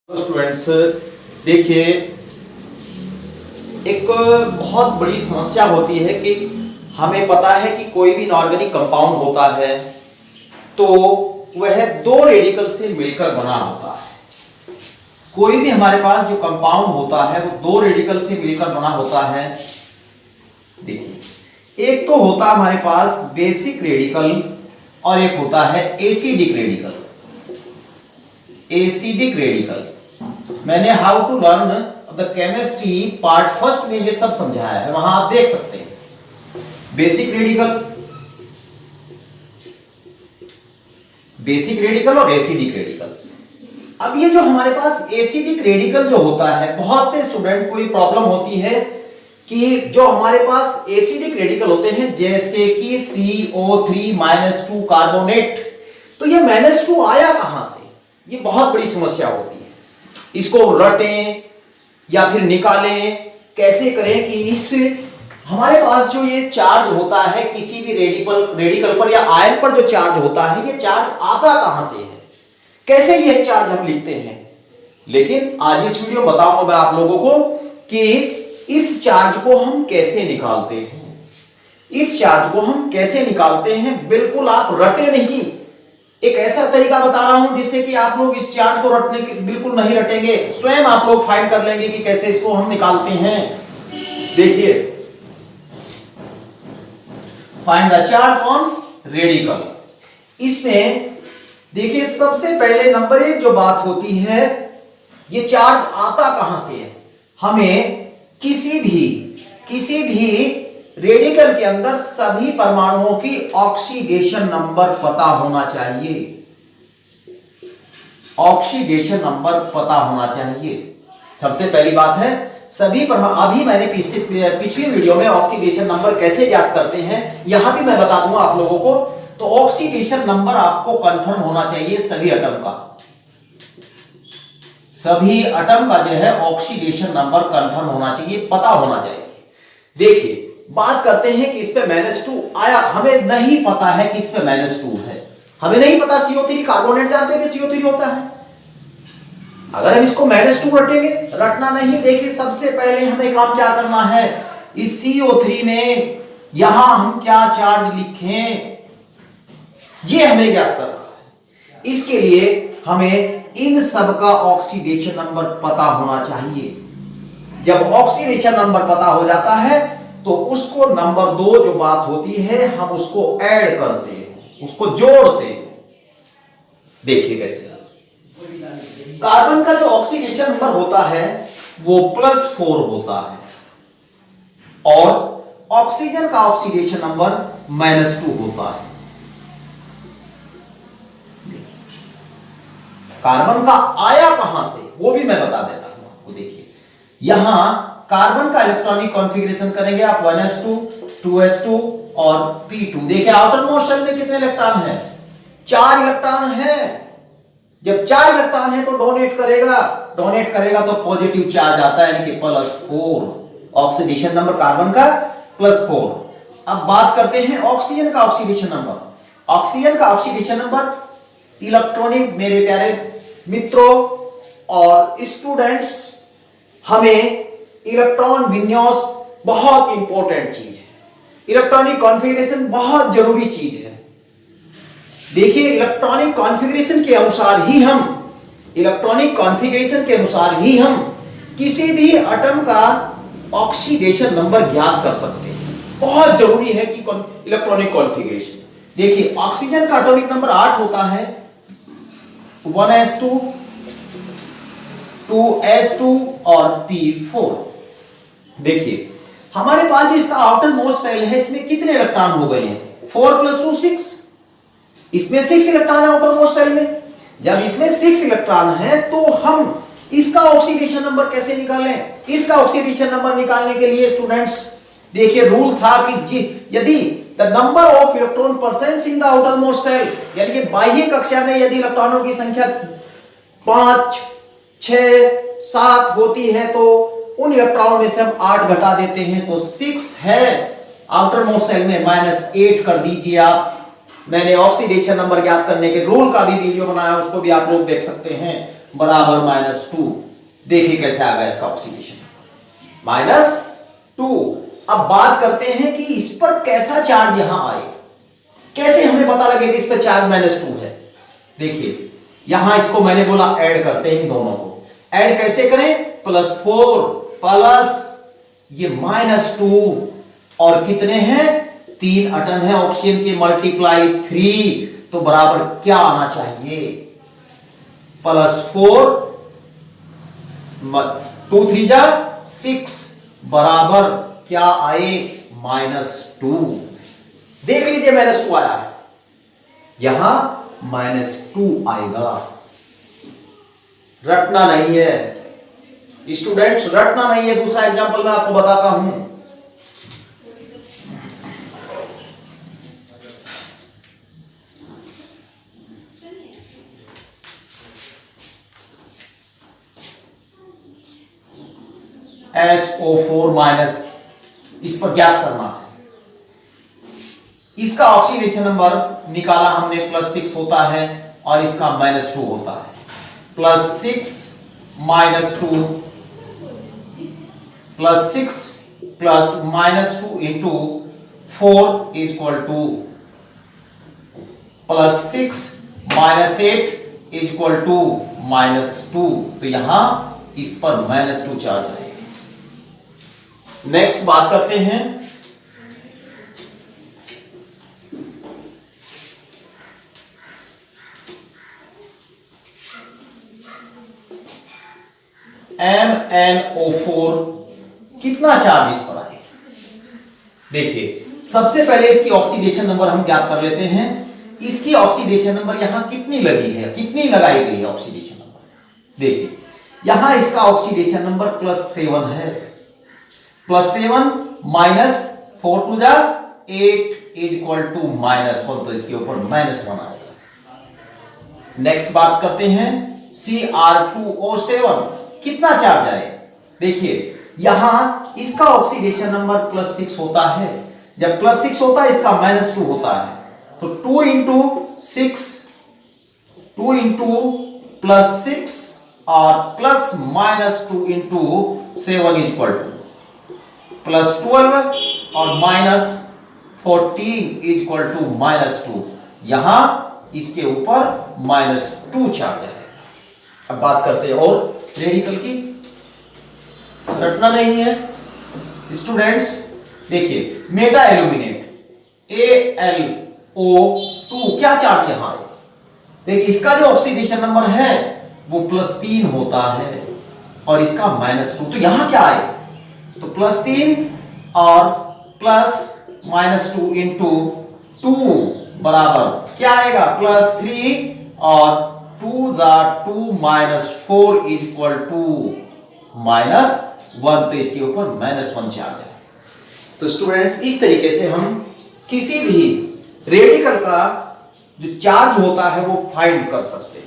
Students, देखिए एक बहुत बड़ी समस्या होती है कि हमें पता है कि कोई भी इनऑर्गेनिक कंपाउंड होता है तो वह दो रेडिकल से मिलकर बना होता है। कोई भी हमारे पास जो कंपाउंड होता है वो दो रेडिकल से मिलकर बना होता है। देखिए, एक तो होता है हमारे पास बेसिक रेडिकल और एक होता है एसिडिक रेडिकल। एसिडिक रेडिकल मैंने how to learn the chemistry part first में ये सब समझाया है, वहां आप देख सकते हैं। बेसिक रेडिकल और एसिडिक रेडिकल। अब ये जो हमारे पास एसिडिक रेडिकल जो होता है, बहुत से स्टूडेंट को ये प्रॉब्लम होती है कि जो हमारे पास एसिडिक रेडिकल होते हैं जैसे कि CO3-2 कार्बोनेट, तो ये -2 आया कहां से, ये बहुत बड़ी समस्या होती है। इसको रटें या फिर निकालें, कैसे करें कि इस हमारे पास जो ये चार्ज होता है किसी भी रेडिकल पर या आयन पर जो चार्ज होता है, ये चार्ज आता कहां से है, कैसे यह चार्ज हम लिखते हैं। लेकिन आज इस वीडियो में बताऊंगा मैं आप लोगों को कि इस चार्ज को हम कैसे निकालते हैं। इस चार्ज को हम कैसे निकालते हैं, बिल्कुल आप रटे नहीं। एक ऐसा तरीका बता रहा हूं जिससे कि आप लोग इस चार्ज को रटने के बिल्कुल नहीं रटेंगे, स्वयं आप लोग फाइंड कर लेंगे कि कैसे इसको हम निकालते हैं। देखिए, find the charge on radical. इसमें देखिए सबसे पहले नंबर 1 जो बात होती है, ये चार्ज आता कहां से है। हमें किसी भी रेडिकल के अंदर सभी परमाणुओं की ऑक्सीडेशन नंबर पता होना चाहिए। ऑक्सीडेशन नंबर पता होना चाहिए, सबसे पहली बात है। सभी अभी मैंने पिछली वीडियो में ऑक्सीडेशन नंबर कैसे ज्ञात करते हैं यहां भी मैं बता दूंगा आप लोगों को। तो ऑक्सीडेशन नंबर आपको कंफर्म होना चाहिए सभी एटम का। सभी एटम का जो है ऑक्सीडेशन नंबर कंफर्म होना चाहिए, पता होना चाहिए। देखिए, बात करते हैं कि इस पे -2 आया, हमें नहीं पता है कि इस पे -2 है, हमें नहीं पता। CO3 कार्बोनेट जानते हैं कि CO3 होता है। अगर हम इसको -2 रटेंगे, रटना नहीं। देखिए, सबसे पहले हमें काम क्या करना है, इस CO3 में यहां हम क्या चार्ज लिखें, ये हमें ज्ञात करना है। इसके लिए हमें इन सब का ऑक्सीडेशन नंबर पता होना चाहिए। जब ऑक्सीडेशन नंबर पता हो जाता है तो उसको नंबर 2 जो बात होती है, हम उसको ऐड करते हैं, उसको जोड़ते हैं। देखिए कैसे, कार्बन का जो ऑक्सीडेशन नंबर होता है वो +4 होता है और ऑक्सीजन का ऑक्सीडेशन नंबर -2 होता है। कार्बन का आया कहां से वो भी मैं बता देता हूं आपको। देखिए, यहां कार्बन का इलेक्ट्रॉनिक कॉन्फ़िगरेशन करेंगे आप 1s2 2s2 और p2। देखिए, आउटर मोस्ट शेल में कितने इलेक्ट्रॉन है, 4 इलेक्ट्रॉन है। जब 4 इलेक्ट्रॉन है तो डोनेट करेगा तो पॉजिटिव चार्ज आता है, यानी कि +4। ऑक्सीडेशन नंबर कार्बन का +4। अब बात करते हैं ऑक्सीजन का ऑक्सीडेशन नंबर। ऑक्सीजन का ऑक्सीडेशन नंबर, इलेक्ट्रॉनिक मेरे प्यारे मित्रों और स्टूडेंट्स, हमें इलेक्ट्रॉन विन्यास बहुत इंपॉर्टेंट चीज है। इलेक्ट्रॉनिक कॉन्फ़िगरेशन बहुत जरूरी चीज है। देखिए, इलेक्ट्रॉनिक कॉन्फ़िगरेशन के अनुसार ही हम किसी भी एटम का ऑक्सीडेशन नंबर ज्ञात कर सकते हैं। बहुत जरूरी है कि इलेक्ट्रॉनिक कॉन्फ़िगरेशन। देखिए, ऑक्सीजन का एटॉमिक नंबर 8 होता है, 1s2 2s2 और p4। देखिए, हमारे पास जो इसका आउटर मोस्ट शेल है, इसमें कितने इलेक्ट्रॉन हो गए हैं, 4 + 2 6। इसमें 6 इलेक्ट्रॉन है आउटर मोस्ट शेल में। जब इसमें 6 इलेक्ट्रॉन है तो हम इसका ऑक्सीडेशन नंबर कैसे निकालें। इसका ऑक्सीडेशन नंबर निकालने के लिए स्टूडेंट्स, देखिए, रूल था कि यदि the number of electron percents in the outermost shell, यानी कि बाह्य कक्षा में यदि इलेक्ट्रॉनों की संख्या 5 6 7 होती है तो उन इलेक्ट्रॉनों में से हम 8 घटा देते हैं, तो 6 है आउटर मोस्ट शेल में, -8 कर दीजिए आप। मैंने ऑक्सीडेशन नंबर ज्ञात करने के रूल का भी वीडियो बनाया, उसको भी आप लोग देख सकते हैं। बराबर -2। देखिए कैसे आ गया इसका ऑक्सीडेशन, -2। अब बात करते हैं कि इस पर कैसा चार्ज यहां आए, कैसे हमें पता लगे कि इस पर चार्ज -2 है। देखिए यहां इसको मैंने बोला ऐड करते हैं, इन दोनों को ऐड कैसे करें, +4 प्लस ये -2 और कितने हैं 3 एटम है ऑक्सीजन के, मल्टीप्लाई 3, तो बराबर क्या आना चाहिए, +4 2 3 जा 6 बराबर क्या आए -2। देख लीजिए -2 आया है, यहां -2 आएगा। रटना नहीं है स्टूडेंट्स, रटना नहीं है। दूसरा एग्जांपल मैं आपको बताता हूं। SO4- इस पर ज्ञात करना है। इसका ऑक्सीडेशन नंबर निकाला हमने, +6 होता है और इसका -2 होता है। +6 -2 +6 plus -2 into 4 is equal to +6 -8 is equal to -2। तो यहां इस पर -2 चार्ज है। नेक्स्ट बात करते हैं MnO4, कितना चार्ज इस पर आए। देखिए सबसे पहले इसकी ऑक्सीडेशन नंबर हम ज्ञात कर लेते हैं। इसकी ऑक्सीडेशन नंबर यहां कितनी लगी है, कितनी लगाई गई है ऑक्सीडेशन नंबर। देखिए यहां इसका ऑक्सीडेशन नंबर +7 है। +7 -4 2 जा 8 इज इक्वल टू -1, तो इसके ऊपर -1 आएगा। नेक्स्ट बात करते हैं Cr2O7, कितना चार्ज आए। देखिए यहां इसका ऑक्सीडेशन नंबर +6 होता है। जब +6 होता है इसका -2 होता है, तो 2 इंटू 6 2 इंटू +6 और +-2 इंटू 7 इज इक्वल टू +12 और -14 इज इक्वल टू -2। यहां इसके ऊपर -2 चार्ज है। अब बात करते हैं और रेडिकल की, रटना नहीं है स्टूडेंट्स। देखिए मेटा एल्यूमिनेट AlO2, क्या चार्ज यहां है। देखिए इसका जो ऑक्सीडेशन नंबर है वो +3 होता है और इसका -2, तो यहां क्या आए, तो +3 और +-2 इंटू 2 बराबर क्या आएगा, +3 और 2 जा 2 -4 इज इक्वल टू -1, तो इसके ऊपर -1 चार्ज है। तो स्टूडेंट्स इस तरीके से हम किसी भी रेडिकल का जो चार्ज होता है वो फाइंड कर सकते हैं।